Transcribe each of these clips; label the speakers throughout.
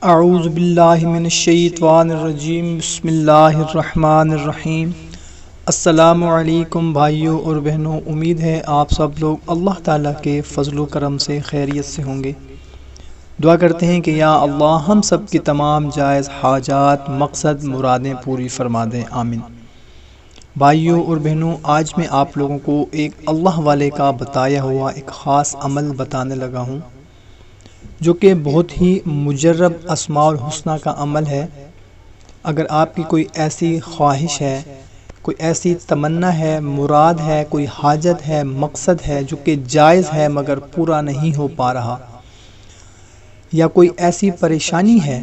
Speaker 1: اعوذ باللہ من الشیطان الرجیم بسم اللہ الرحمن الرحیم۔ السلام علیکم بھائیوں اور بہنوں، امید ہے آپ سب لوگ اللہ تعالیٰ کے فضل و کرم سے خیریت سے ہوں گے۔ دعا کرتے ہیں کہ یا اللہ ہم سب کی تمام جائز حاجات، مقصد، مرادیں پوری فرما دیں، آمین۔ بھائیوں اور بہنوں، آج میں آپ لوگوں کو ایک اللہ والے کا بتایا ہوا ایک خاص عمل بتانے لگا ہوں، جو کہ بہت ہی مجرب اسماء الحسنہ کا عمل ہے۔ اگر آپ کی کوئی ایسی خواہش ہے، کوئی ایسی تمنا ہے، مراد ہے، کوئی حاجت ہے، مقصد ہے جو کہ جائز ہے مگر پورا نہیں ہو پا رہا، یا کوئی ایسی پریشانی ہے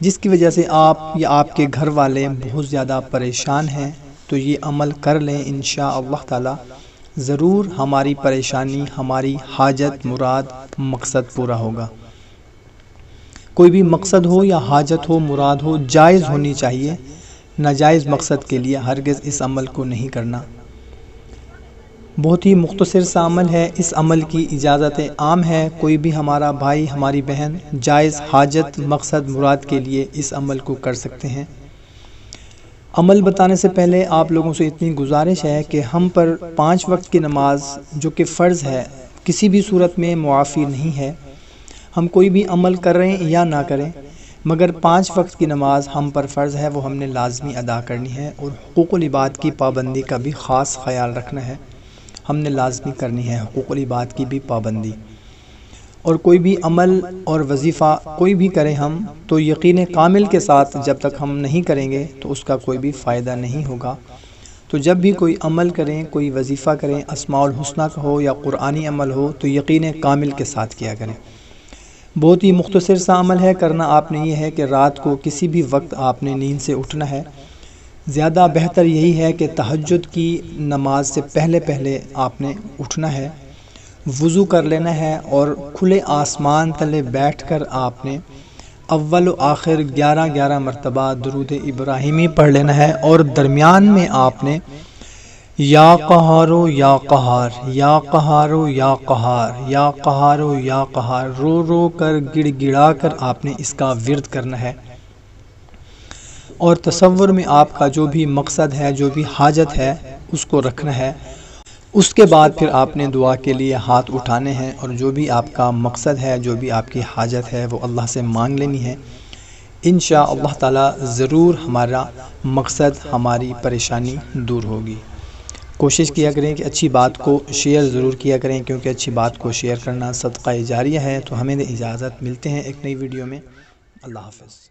Speaker 1: جس کی وجہ سے آپ یا آپ کے گھر والے بہت زیادہ پریشان ہیں، تو یہ عمل کر لیں، انشاءاللہ تعالی ضرور ہماری پریشانی، ہماری حاجت، مراد، مقصد پورا ہوگا۔ کوئی بھی مقصد ہو یا حاجت ہو، مراد ہو، جائز ہونی چاہیے۔ ناجائز مقصد کے لیے ہرگز اس عمل کو نہیں کرنا۔ بہت ہی مختصر سا عمل ہے، اس عمل کی اجازت عام ہے، کوئی بھی ہمارا بھائی، ہماری بہن جائز حاجت، مقصد، مراد کے لیے اس عمل کو کر سکتے ہیں۔ عمل بتانے سے پہلے آپ لوگوں سے اتنی گزارش ہے کہ ہم پر 5 وقت کی نماز جو کہ فرض ہے، کسی بھی صورت میں معافی نہیں ہے۔ ہم کوئی بھی عمل کر رہے ہیں یا نہ کریں، مگر 5 وقت کی نماز ہم پر فرض ہے، وہ ہم نے لازمی ادا کرنی ہے، اور حقوق العباد کی پابندی کا بھی خاص خیال رکھنا ہے، ہم نے لازمی کرنی ہے حقوق العباد کی بھی پابندی۔ اور کوئی بھی عمل اور وظیفہ کوئی بھی کریں ہم، تو یقین کامل کے ساتھ جب تک ہم نہیں کریں گے تو اس کا کوئی بھی فائدہ نہیں ہوگا۔ تو جب بھی کوئی عمل کریں، کوئی وظیفہ کریں، اسماء الحسنہ کا ہو یا قرآنی عمل ہو، تو یقین کامل کے ساتھ کیا کریں۔ بہت ہی مختصر سا عمل ہے، کرنا آپ نے یہ ہے کہ رات کو کسی بھی وقت آپ نے نیند سے اٹھنا ہے۔ زیادہ بہتر یہی ہے کہ تہجد کی نماز سے پہلے آپ نے اٹھنا ہے، وضو کر لینا ہے، اور کھلے آسمان تلے بیٹھ کر آپ نے اول و آخر 11 مرتبہ درود ابراہیمی پڑھ لینا ہے، اور درمیان میں آپ نے یا قہارو یا قہار، یا قہارو یا قہار، یا قہارو یا قہار رو رو کر، گڑ گڑا کر آپ نے اس کا ورد کرنا ہے، اور تصور میں آپ کا جو بھی مقصد ہے، جو بھی حاجت ہے، اس کو رکھنا ہے۔ اس کے بعد پھر آپ نے دعا کے لیے ہاتھ اٹھانے ہیں، اور جو بھی آپ کا مقصد ہے، جو بھی آپ کی حاجت ہے، وہ اللہ سے مانگ لینی ہے۔ انشاءاللہ تعالی ضرور ہمارا مقصد، ہماری پریشانی دور ہوگی۔ کوشش کیا کریں کہ اچھی بات کو شیئر ضرور کیا کریں، کیونکہ اچھی بات کو شیئر کرنا صدقہ جاریہ ہے۔ تو ہمیں اجازت، ملتے ہیں ایک نئی ویڈیو میں۔ اللہ حافظ۔